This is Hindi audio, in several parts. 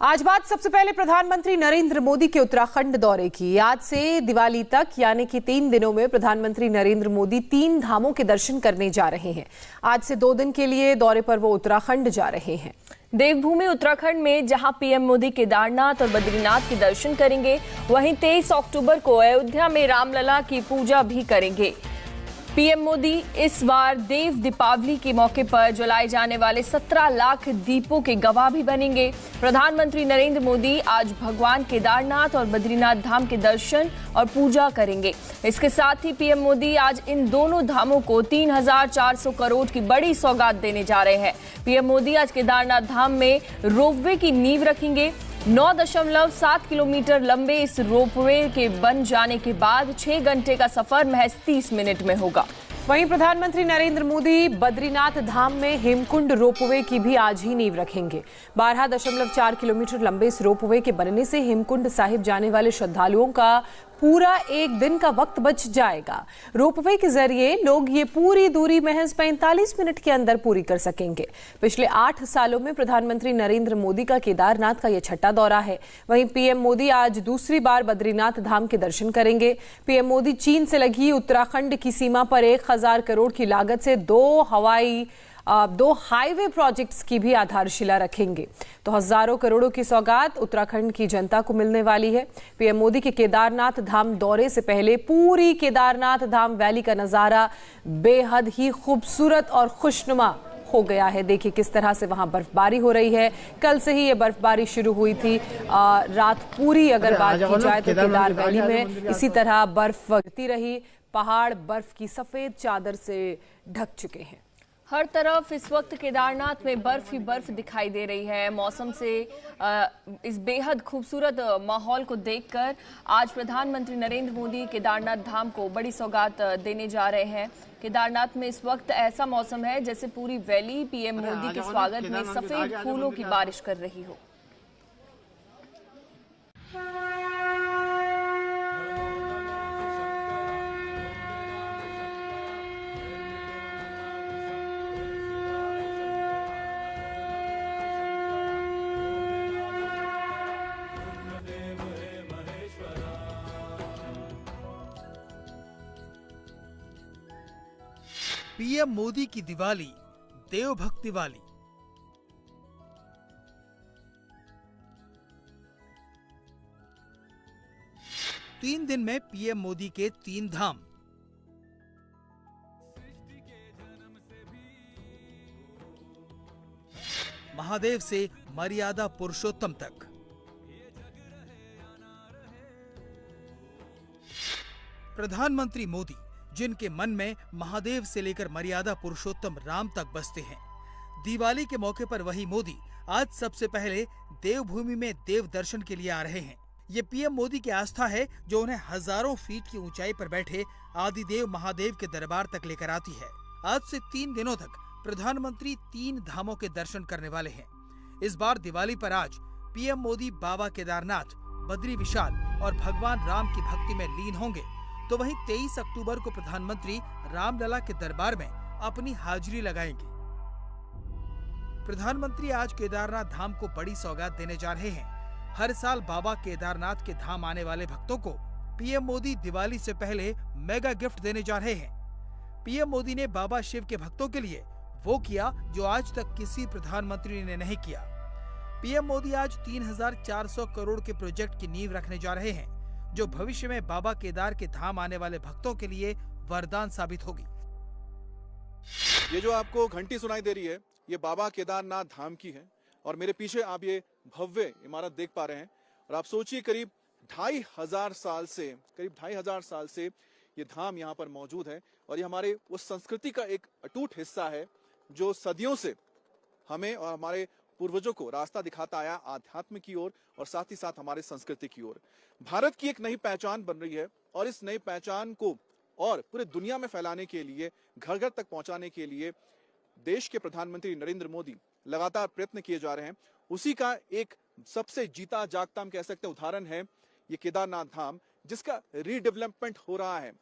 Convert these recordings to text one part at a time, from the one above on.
आज बात सबसे पहले प्रधानमंत्री नरेंद्र मोदी के उत्तराखंड दौरे की। आज से दिवाली तक यानी कि 3 दिनों में प्रधानमंत्री नरेंद्र मोदी 3 धामों के दर्शन करने जा रहे हैं। आज से 2 दिन के लिए दौरे पर वो उत्तराखंड जा रहे हैं। देवभूमि उत्तराखंड में जहां पीएम मोदी केदारनाथ और बद्रीनाथ के दर्शन करेंगे, वहीं 23 अक्टूबर को अयोध्या में रामलला की पूजा भी करेंगे। पीएम मोदी इस बार देव दीपावली के मौके पर जलाए जाने वाले 17 लाख दीपों के गवाह भी बनेंगे। प्रधानमंत्री नरेंद्र मोदी आज भगवान केदारनाथ और बद्रीनाथ धाम के दर्शन और पूजा करेंगे। इसके साथ ही पीएम मोदी आज इन दोनों धामों को 3,400 करोड़ की बड़ी सौगात देने जा रहे हैं। पीएम मोदी आज केदारनाथ धाम में रोपवे की नींव रखेंगे। 9.7 किलोमीटर लंबे इस रोपवे के बन जाने के बाद 6 घंटे का सफर महज 30 मिनट में होगा। वहीं प्रधानमंत्री नरेंद्र मोदी बद्रीनाथ धाम में हेमकुंड रोपवे की भी आज ही नींव रखेंगे। 12.4 किलोमीटर लंबे इस रोपवे के बनने से हेमकुंड साहिब जाने वाले श्रद्धालुओं का पूरा 1 दिन का वक्त बच जाएगा। रोपवे के जरिए लोग ये पूरी दूरी महज 45 मिनट के अंदर पूरी कर सकेंगे। पिछले 8 सालों में प्रधानमंत्री नरेंद्र मोदी का केदारनाथ का यह छठा दौरा है। वहीं पीएम मोदी आज दूसरी बार बद्रीनाथ धाम के दर्शन करेंगे। पीएम मोदी चीन से लगी उत्तराखंड की सीमा पर 1,000 करोड़ की लागत से 2 हाईवे प्रोजेक्ट्स की भी आधारशिला रखेंगे। तो हजारों करोड़ों की सौगात उत्तराखंड की जनता को मिलने वाली है। पीएम मोदी के केदारनाथ धाम दौरे से पहले पूरी केदारनाथ धाम वैली का नजारा बेहद ही खूबसूरत और खुशनुमा हो गया है। देखिए किस तरह से वहां बर्फबारी हो रही है। कल से ही ये बर्फबारी शुरू हुई थी। रात पूरी अगर बात की जाए तो केदार वैली में इसी तरह बर्फ गिरती रही। पहाड़ बर्फ की सफेद चादर से ढक चुके हैं। हर तरफ इस वक्त केदारनाथ में बर्फ ही बर्फ दिखाई दे रही है। मौसम से इस बेहद खूबसूरत माहौल को देखकर आज प्रधानमंत्री नरेंद्र मोदी केदारनाथ धाम को बड़ी सौगात देने जा रहे हैं। केदारनाथ में इस वक्त ऐसा मौसम है जैसे पूरी वैली पीएम मोदी के स्वागत में सफेद फूलों की बारिश कर रही हो। पीएम मोदी की दिवाली देवभक्ति वाली। तीन दिन में पीएम मोदी के 3 धाम। महादेव से मर्यादा पुरुषोत्तम तक। प्रधानमंत्री मोदी जिनके मन में महादेव से लेकर मर्यादा पुरुषोत्तम राम तक बसते हैं। दिवाली के मौके पर वही मोदी आज सबसे पहले देवभूमि में देव दर्शन के लिए आ रहे हैं। ये पीएम मोदी की आस्था है जो उन्हें हजारों फीट की ऊंचाई पर बैठे आदिदेव महादेव के दरबार तक लेकर आती है। आज से 3 दिनों तक प्रधानमंत्री 3 धामों के दर्शन करने वाले हैं। इस बार दिवाली पर आज पीएम मोदी बाबा केदारनाथ, बद्री विशाल और भगवान राम की भक्ति में लीन होंगे। तो वहीं 23 अक्टूबर को प्रधानमंत्री रामलला के दरबार में अपनी हाजिरी लगाएंगे। प्रधानमंत्री आज केदारनाथ धाम को बड़ी सौगात देने जा रहे हैं। हर साल बाबा केदारनाथ के धाम आने वाले भक्तों को पीएम मोदी दिवाली से पहले मेगा गिफ्ट देने जा रहे हैं। पीएम मोदी ने बाबा शिव के भक्तों के लिए वो किया जो आज तक किसी प्रधानमंत्री ने नहीं किया। पीएम मोदी आज 3,400 करोड़ के प्रोजेक्ट की नींव रखने जा रहे हैं जो भविष्य में बाबा केदार के धाम आने वाले भक्तों के लिए वरदान साबित होगी। ये जो आपको घंटी सुनाई दे रही है ये बाबा केदारनाथ धाम की है और मेरे पीछे आप ये भव्य इमारत देख पा रहे हैं। और आप सोचिए करीब 2,500 साल से ये धाम यहाँ पर मौजूद है और ये हमारे उस संस्कृति का एक अटूट हिस्सा है जो सदियों से हमें और हमारे पूर्वजों को रास्ता दिखाता आया आध्यात्म की ओर और साथ ही साथ हमारे संस्कृति की ओर। भारत की एक नई पहचान बन रही है और इस नई पहचान को और पूरे दुनिया में फैलाने के लिए, घर घर तक पहुंचाने के लिए देश के प्रधानमंत्री नरेंद्र मोदी लगातार प्रयत्न किए जा रहे हैं। उसी का एक सबसे जीता जागता हम कह सकते हैं उदाहरण है ये केदारनाथ धाम, जिसका रीडेवलपमेंट हो रहा है।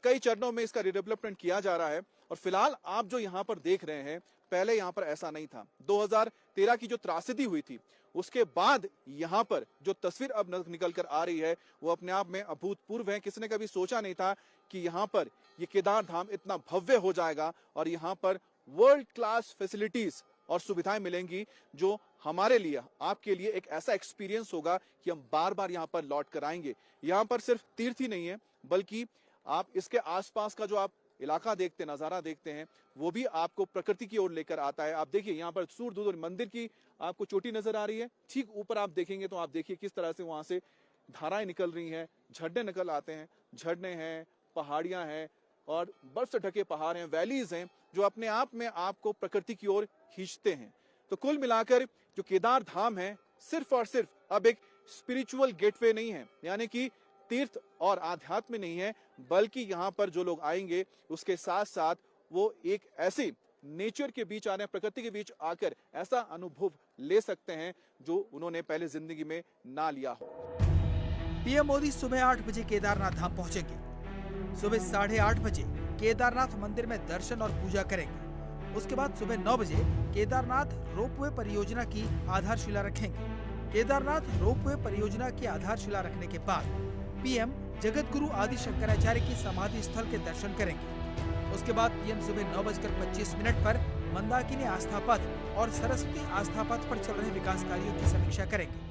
कई चरणों में इसका रीडेवलपमेंट किया जा रहा है और फिलहाल आप जो यहाँ पर देख रहे हैं पहले यहाँ पर ऐसा नहीं था। 2013 की जो त्रासदी हुई थी उसके बाद यहाँ पर जो तस्वीर अब निकल कर आ रही है वो अपने आप में अभूतपूर्व है। किसी ने कभी सोचा नहीं था कि यहाँ पर ये केदार धाम इतना भव्य हो जाएगा और यहाँ पर वर्ल्ड क्लास फैसिलिटीज और सुविधाएं मिलेंगी जो हमारे लिए, आपके लिए एक ऐसा एक्सपीरियंस होगा कि हम बार बार यहाँ पर लौट कर आएंगे। यहाँ पर सिर्फ तीर्थ ही नहीं है बल्कि आप इसके आसपास का जो आप इलाका देखते हैं, नजारा देखते हैं, वो भी आपको प्रकृति की ओर लेकर आता है। आप देखिए यहाँ पर दूर दूर मंदिर की आपको चोटी नजर आ रही है, ठीक ऊपर आप देखेंगे तो आप देखिए किस तरह से वहां से धाराएं निकल रही हैं, झरने निकल आते हैं, झरने हैं, पहाड़ियां हैं और बर्फ से ढके पहाड़ हैं, वैलीज हैं जो अपने आप में आपको प्रकृति की ओर खींचते हैं। तो कुल मिलाकर जो केदार धाम है सिर्फ और सिर्फ अब एक स्पिरिचुअल गेटवे नहीं है, यानी कि तीर्थ और आध्यात्म नहीं है, बल्कि यहाँ पर जो लोग आएंगे उसके साथ साथ वो एक ऐसे नेचर के बीच आ रहे हैं, प्रकृति के बीच आकर ऐसा अनुभव ले सकते हैं जो उन्होंने पहले जिंदगी में ना लिया हो। पीएम मोदी सुबह 8 बजे केदारनाथ धाम पहुंचेंगे। सुबह 8:30 बजे केदारनाथ मंदिर में दर्शन और पूजा करेंगे। उसके बाद सुबह 9 बजे केदारनाथ रोपवे परियोजना की आधारशिला रखेंगे। केदारनाथ रोपवे परियोजना की आधारशिला रखने के बाद पीएम जगत गुरु आदि शंकराचार्य की समाधि स्थल के दर्शन करेंगे। उसके बाद पीएम सुबह 9:25 पर मंदाकिनी आस्था पथ और सरस्वती आस्था पथ पर चल रहे विकास कार्यों की समीक्षा करेंगे।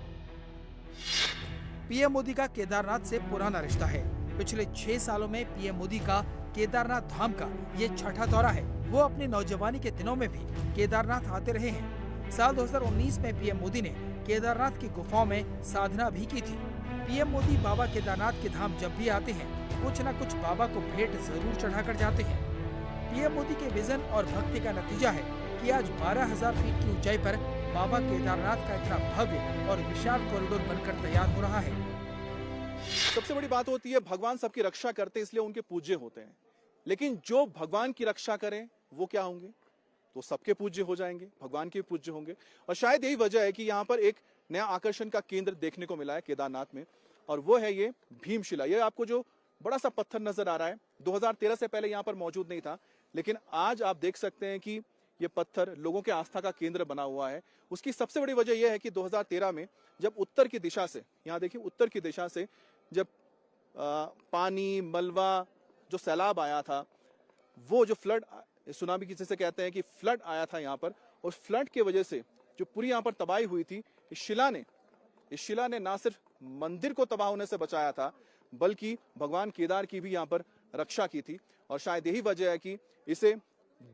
पीएम मोदी का केदारनाथ से पुराना रिश्ता है। पिछले 6 सालों में पीएम मोदी का केदारनाथ धाम का ये छठा दौरा है। वो अपनी नौजवानी के दिनों में भी केदारनाथ आते रहे हैं। साल 2019 में पीएम मोदी ने केदारनाथ की गुफाओं में साधना भी की थी। पीएम मोदी बाबा केदारनाथ के धाम जब भी आते हैं कुछ न कुछ बाबा को भेंट जरूर चढ़ाकर जाते हैं। पीएम मोदी के विजन और भक्ति का नतीजा है कि आज 12,000 फीट की ऊंचाई पर बाबा केदारनाथ का इतना भव्य और विशाल कॉरिडोर बनकर तैयार हो रहा है। सबसे बड़ी बात होती है भगवान सबकी रक्षा करते हैं इसलिए उनके पूज्य होते हैं, लेकिन जो भगवान की रक्षा करें वो क्या होंगे? तो सबके पूज्य हो जाएंगे, भगवान के पूज्य होंगे। और शायद यही वजह है कि यहाँ पर एक नया आकर्षण का केंद्र देखने को मिला है केदारनाथ में, और वो है ये भीमशिला। ये आपको जो बड़ा सा पत्थर नजर आ रहा है 2013 से पहले यहाँ पर मौजूद नहीं था, लेकिन आज आप देख सकते हैं कि ये पत्थर लोगों के आस्था का केंद्र बना हुआ है। उसकी सबसे बड़ी वजह यह है कि 2013 में जब उत्तर की दिशा से, यहाँ देखिए उत्तर की दिशा से जब पानी मलबा जो सैलाब आया था, वो जो फ्लड, सुनामी की जैसे कहते हैं कि फ्लड आया था यहाँ पर, और फ्लड की वजह से जो पूरी यहाँ पर तबाही हुई थी, इस शिला ने ना सिर्फ मंदिर को तबाह होने से बचाया था बल्कि भगवान केदार की भी यहाँ पर रक्षा की थी। और शायद यही वजह है कि इसे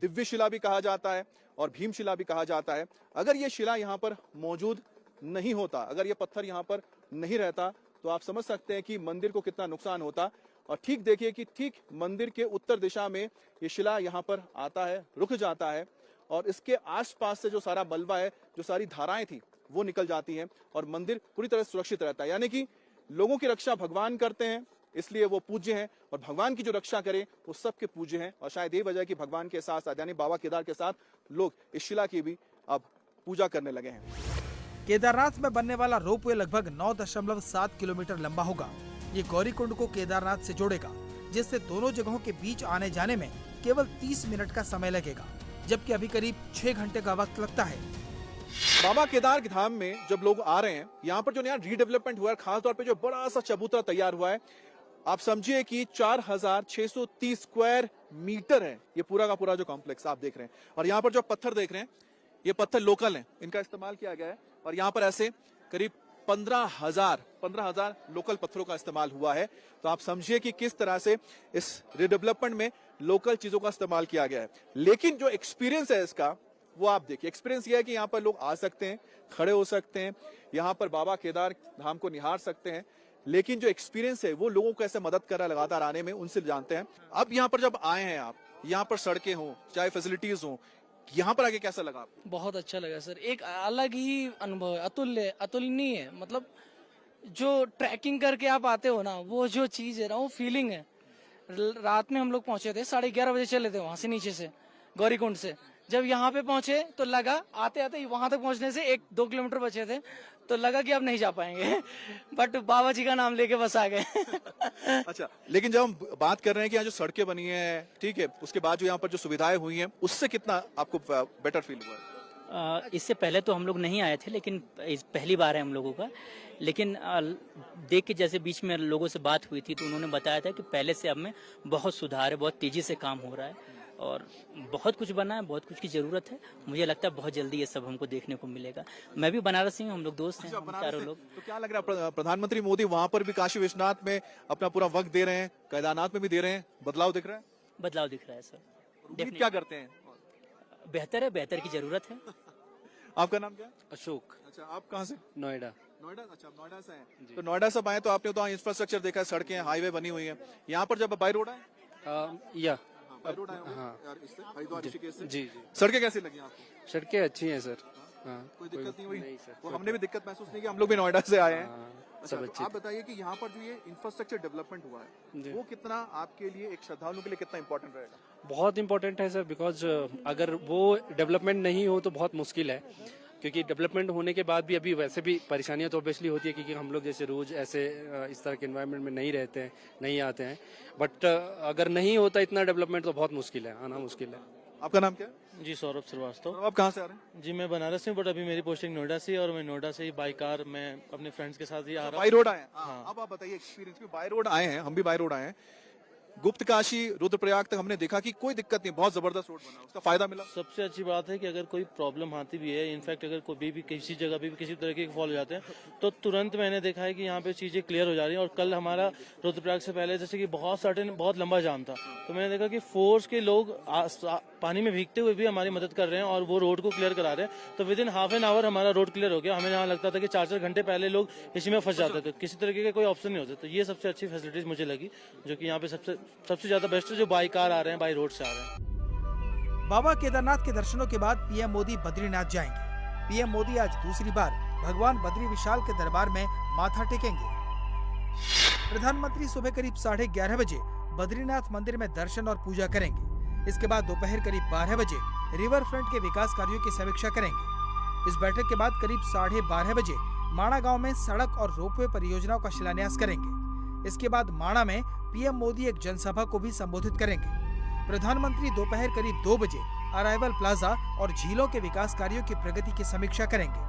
दिव्य शिला भी कहा जाता है और भीमशिला भी कहा जाता है। अगर ये शिला यहाँ पर मौजूद नहीं होता, अगर ये पत्थर यहाँ पर नहीं रहता, तो आप समझ सकते हैं कि मंदिर को कितना नुकसान होता। और ठीक देखिए कि ठीक मंदिर के उत्तर दिशा में ये शिला यहाँ पर आता है, रुक जाता है, और इसके आसपास से जो सारा मलबा है, जो सारी धाराएं थी, वो निकल जाती हैं और मंदिर पूरी तरह सुरक्षित रहता है। यानी कि लोगों की रक्षा भगवान करते हैं, इसलिए वो पूज्य हैं, और भगवान की जो रक्षा करे वो सबके पूज्य हैं। और शायद यही वजह है कि भगवान के साथ साथ यानी बाबा केदार के साथ लोग इस शिला की भी अब पूजा करने लगे हैं। केदारनाथ में बनने वाला रोपवे लगभग 9.7 किलोमीटर लंबा होगा। ये गौरीकुंड को केदारनाथ से जोड़ेगा, जिससे दोनों जगहों के बीच आने जाने में केवल 30 मिनट का समय लगेगा, जबकि अभी करीब 6 घंटे का वक्त लगता है। बाबा केदार के धाम में जब लोग आ रहे हैं, यहाँ पर जो नया रीडेवलपमेंट हुआ है, खासतौर पे जो बड़ा सा चबूतरा तैयार हुआ है, आप समझिए कि 4,630 स्क्वायर मीटर है ये पूरा का पूरा जो कॉम्प्लेक्स आप देख रहे हैं। और यहाँ पर जो पत्थर देख रहे हैं, ये पत्थर लोकल हैं, इनका इस्तेमाल किया गया है। और यहाँ पर ऐसे करीब 15,000 लोकल पत्थरों का इस्तेमाल हुआ है। तो आप समझिए कि किस तरह से इस रीडेवलपमेंट में लोकल चीजों का इस्तेमाल किया गया है। लेकिन जो एक्सपीरियंस है इसका, वो आप देखिए। एक्सपीरियंस ये है कि यहाँ पर लोग आ सकते हैं, खड़े हो सकते हैं, यहाँ पर बाबा केदार धाम को निहार सकते हैं, लेकिन जो एक्सपीरियंस है वो लोगों को ऐसे मदद कर रहा है लगातार आने में, उनसे जानते हैं। अब यहाँ पर जब आए हैं आप, यहाँ पर सड़कें हों चाहे फैसिलिटीज हों, यहाँ पर आके कैसा लगा आपको? बहुत अच्छा लगा सर, एक अलग ही अनुभव है, अतुलनीय है। मतलब जो ट्रैकिंग करके आप आते हो ना, वो जो चीज है ना, वो फीलिंग है। रात में हम लोग पहुंचे थे, 11:30 बजे चले थे वहां से, नीचे से गौरीकुंड से। जब यहाँ पे पहुंचे तो लगा, आते आते वहां तक पहुंचने से 1-2 किलोमीटर बचे थे, तो लगा कि अब नहीं जा पाएंगे बट बाबा जी का नाम लेके बस आ गए अच्छा, लेकिन जब हम बात कर रहे हैं कि यहाँ जो सड़कें बनी हैं, ठीक है, उसके बाद जो यहाँ पर जो सुविधाएं हुई हैं, उससे कितना आपको बेटर फील हुआ है? इससे पहले तो हम लोग नहीं आए थे, लेकिन इस पहली बार है हम लोगों का। लेकिन देख के जैसे बीच में लोगों से बात हुई थी तो उन्होंने बताया था कि पहले से अब में बहुत सुधार है, बहुत तेजी से काम हो रहा है और बहुत कुछ बना है, बहुत कुछ की जरूरत है। मुझे लगता है बहुत जल्दी ये सब हमको देखने को मिलेगा। मैं भी बनारसी हूँ, हम लोग दोस्त हैं, हम चारों लोग। तो क्या लग रहा है प्रधानमंत्री मोदी वहां पर भी काशी विश्वनाथ में अपना पूरा वक्त दे रहे हैं, केदारनाथ में भी दे रहे हैं, बदलाव दिख रहा है? बदलाव दिख रहा है सर। उम्मीद क्या करते हैं? बेहतर है, बेहतर की जरूरत है। आपका नाम क्या है? अशोक। अच्छा, आप कहाँ से? नोएडा। नोएडा? अच्छा, नोएडा से हैं। तो नोएडा से आए तो आपने तो इंफ्रास्ट्रक्चर देखा है, सड़कें, हाईवे बनी हुई है। यहाँ पर जब बाई रोड है, बाई रोड आए होंगे यार, इससे हरिद्वार ऋषिकेश से। जी। सड़कें कैसी लगी आपको? सड़कें अच्छी हैं सर। कोई दिक्कत नहीं हुई? नहीं सर। वो हमने भी दिक्कत महसूस नहीं की, हम लोग भी नोएडा से आए हैं। अच्छा, सब तो अच्छी आप बताइए कि यहाँ पर जो ये इंफ्रास्ट्रक्चर डेवलपमेंट हुआ है वो कितना आपके लिए, एक श्रद्धालुओं के लिए कितना इंपॉर्टेंट रहेगा? बहुत इंपॉर्टेंट है सर, बिकॉज अगर वो डेवलपमेंट नहीं हो तो बहुत मुश्किल है, क्योंकि डेवलपमेंट होने के बाद भी अभी वैसे भी परेशानियां तो ऑब्वियसली होती है, क्योंकि हम लोग जैसे रोज ऐसे इस तरह के एनवायरनमेंट में नहीं रहते हैं, नहीं आते हैं। बट अगर नहीं होता इतना डेवलपमेंट तो बहुत मुश्किल है, आना मुश्किल है। आपका नाम क्या है? जी सौरभ श्रीवास्तव। आप कहाँ से आ रहे हैं? जी मैं बनारस से हूँ, बट अभी मेरी पोस्टिंग नोएडा से है और मैं नोएडा से ही बाई कार मैं अपने फ्रेंड्स के साथ ही आ रहा बाई रोड आए हैं। हाँ। अब आप बताइए एक्सपीरियंस में। बाई रोड आए हैं, हम भी बाई रोड आए हैं। गुप्त काशी, रुद्रप्रयाग तक हमने देखा कि कोई दिक्कत नहीं, बहुत जबरदस्त रोड बना, उसका फायदा मिला। सबसे अच्छी बात है कि अगर कोई प्रॉब्लम आती भी है, इनफैक्ट अगर कोई भी किसी जगह भी किसी तरीके के फॉल हो जाते हैं तो तुरंत मैंने देखा है कि यहाँ पे चीजें क्लियर हो जा रही हैं। और कल हमारा रुद्रप्रयाग से पहले जैसे कि बहुत लंबा जाम था, तो मैंने देखा कि फोर्स के लोग पानी में भीगते हुए भी हमारी मदद कर रहे हैं और वो रोड को क्लियर करा रहे हैं। तो with in half an hour हमारा रोड क्लियर हो गया। हमें यहाँ लगता था कि 4-4 घंटे पहले लोग इसी में फंस जाते थे, किसी तरीके का कोई ऑप्शन नहीं होता। तो ये सबसे अच्छी फैसिलिटीज मुझे लगी, जो कि यहाँ पे सबसे ज्यादा बेस्ट है, जो बाई कार आ रहे हैं, बाई रोड से आ रहे हैं। बाबा केदारनाथ के दर्शनों के बाद पीएम मोदी बद्रीनाथ जाएंगे। पीएम मोदी आज दूसरी बार भगवान बद्री विशाल के दरबार में माथा टेकेंगे। प्रधानमंत्री सुबह करीब 11:30 बजे बद्रीनाथ मंदिर में दर्शन और पूजा करेंगे। इसके बाद दोपहर करीब 12 बजे रिवर फ्रंट के विकास कार्यों की समीक्षा करेंगे। इस बैठक के बाद करीब 12:30 बजे माणा गांव में सड़क और रोपवे परियोजनाओं का शिलान्यास करेंगे। इसके बाद माणा में पीएम मोदी एक जनसभा को भी संबोधित करेंगे। प्रधानमंत्री दोपहर करीब 2 बजे अराइवल प्लाजा और झीलों के विकास कार्यों की प्रगति की समीक्षा करेंगे।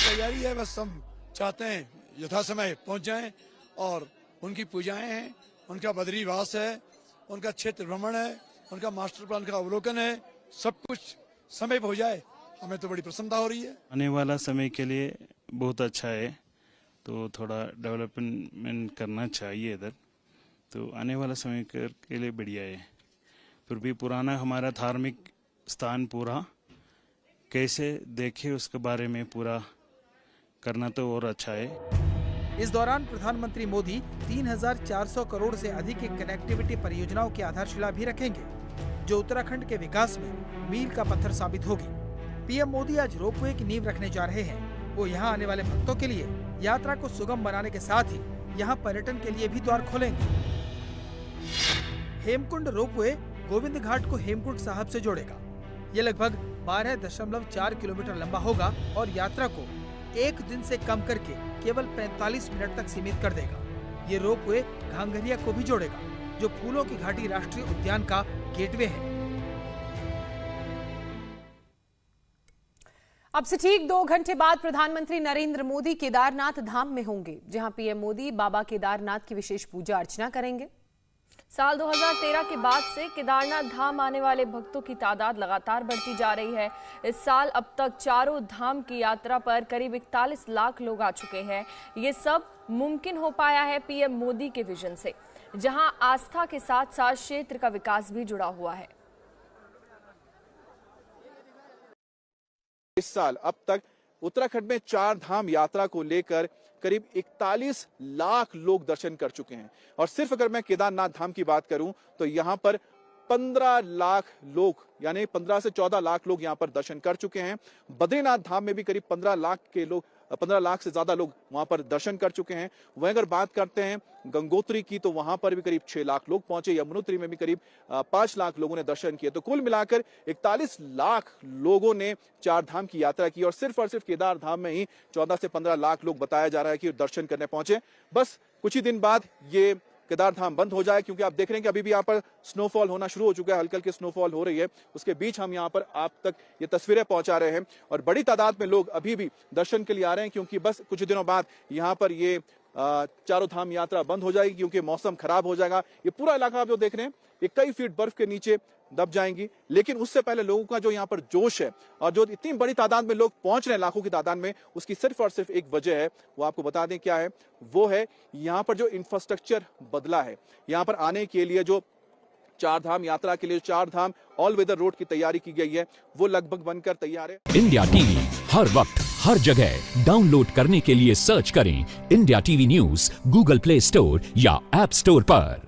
तैयारी है, बस हम चाहते हैं यथा समय पहुंच जाएं और उनकी पूजाएं हैं, उनका बद्रीवास है, उनका क्षेत्र भ्रमण है, उनका मास्टर प्लान का अवलोकन है, सब कुछ समय पर हो जाए, हमें तो बड़ी प्रसन्नता हो रही है। आने वाला समय के लिए बहुत अच्छा है, तो थोड़ा डेवलपमेंट करना चाहिए इधर, तो आने वाला समय के लिए बढ़िया है। फिर भी पुराना हमारा धार्मिक स्थान पूरा कैसे देखे उसके बारे में पूरा करना तो और अच्छा है। इस दौरान प्रधानमंत्री मोदी 3,400 करोड़ से अधिक की कनेक्टिविटी परियोजनाओं की आधारशिला भी रखेंगे, जो उत्तराखंड के विकास में मील का पत्थर साबित होगी। पीएम मोदी आज रोपवे की नींव रखने जा रहे हैं। वो यहाँ आने वाले भक्तों के लिए यात्रा को सुगम बनाने के साथ ही यहाँ पर्यटन के लिए भी द्वार खोलेंगे। हेमकुंड रोपवे गोविंद घाट को हेमकुंड साहब से जोड़ेगा। ये लगभग 12.4 किलोमीटर लंबा होगा और यात्रा को एक दिन से कम करके केवल 45 मिनट तक सीमित कर देगा। ये रोपवे घांघरिया को भी जोड़ेगा, जो फूलों की घाटी राष्ट्रीय उद्यान का गेटवे है। अब से ठीक 2 घंटे बाद प्रधानमंत्री नरेंद्र मोदी केदारनाथ धाम में होंगे, जहां पीएम मोदी बाबा केदारनाथ की विशेष पूजा अर्चना करेंगे। साल 2013 के बाद से केदारनाथ धाम आने वाले भक्तों की तादाद लगातार बढ़ती जा रही है। इस साल अब तक चारों धाम की यात्रा पर करीब 41 लाख लोग आ चुके हैं। ये सब मुमकिन हो पाया है पीएम मोदी के विजन से, जहां आस्था के साथ साथ क्षेत्र का विकास भी जुड़ा हुआ है। इस साल अब तक उत्तराखंड में 4 धाम यात्रा को लेकर करीब 41 लाख लोग दर्शन कर चुके हैं। और सिर्फ अगर मैं केदारनाथ धाम की बात करूं तो यहां पर 15 लाख लोग, यानी 15 से 14 लाख लोग यहां पर दर्शन कर चुके हैं। बद्रीनाथ धाम में भी करीब 15 लाख से ज्यादा लोग वहां पर दर्शन कर चुके हैं। वहीं अगर बात करते हैं गंगोत्री की, तो वहां पर भी करीब 6 लाख लोग पहुंचे। यमुनोत्री में भी करीब 5 लाख लोगों ने दर्शन किए। तो कुल मिलाकर 41 लाख लोगों ने 4 धाम की यात्रा की और सिर्फ केदार धाम में ही 14 से 15 लाख लोग बताया जा रहा है कि दर्शन करने पहुंचे। बस कुछ ही दिन बाद ये केदार धाम बंद हो जाए, क्योंकि आप देख रहे हैं कि अभी भी यहाँ पर स्नोफॉल होना शुरू हो चुका है, हल्की हल्की स्नोफॉल हो रही है। उसके बीच हम यहाँ पर आप तक ये तस्वीरें पहुंचा रहे हैं और बड़ी तादाद में लोग अभी भी दर्शन के लिए आ रहे हैं, क्योंकि बस कुछ दिनों बाद यहाँ पर ये चारों धाम यात्रा बंद हो जाएगी, क्योंकि मौसम खराब हो जाएगा। ये पूरा इलाका आप जो देख रहे हैं ये कई फीट बर्फ के नीचे दब जाएंगी। लेकिन उससे पहले लोगों का जो यहाँ पर जोश है और जो इतनी बड़ी तादाद में लोग पहुंच रहे हैं, लाखों की तादाद में, उसकी सिर्फ और सिर्फ एक वजह है, वो आपको बता दें क्या है। वो है यहाँ पर जो इंफ्रास्ट्रक्चर बदला है। यहाँ पर आने के लिए जो चार धाम यात्रा के लिए चार धाम ऑल वेदर रोड की तैयारी की गई है, वो लगभग बनकर तैयार है। इंडिया टीवी हर वक्त हर जगह डाउनलोड करने के लिए सर्च करें India TV news Google play store या ऐप स्टोर पर।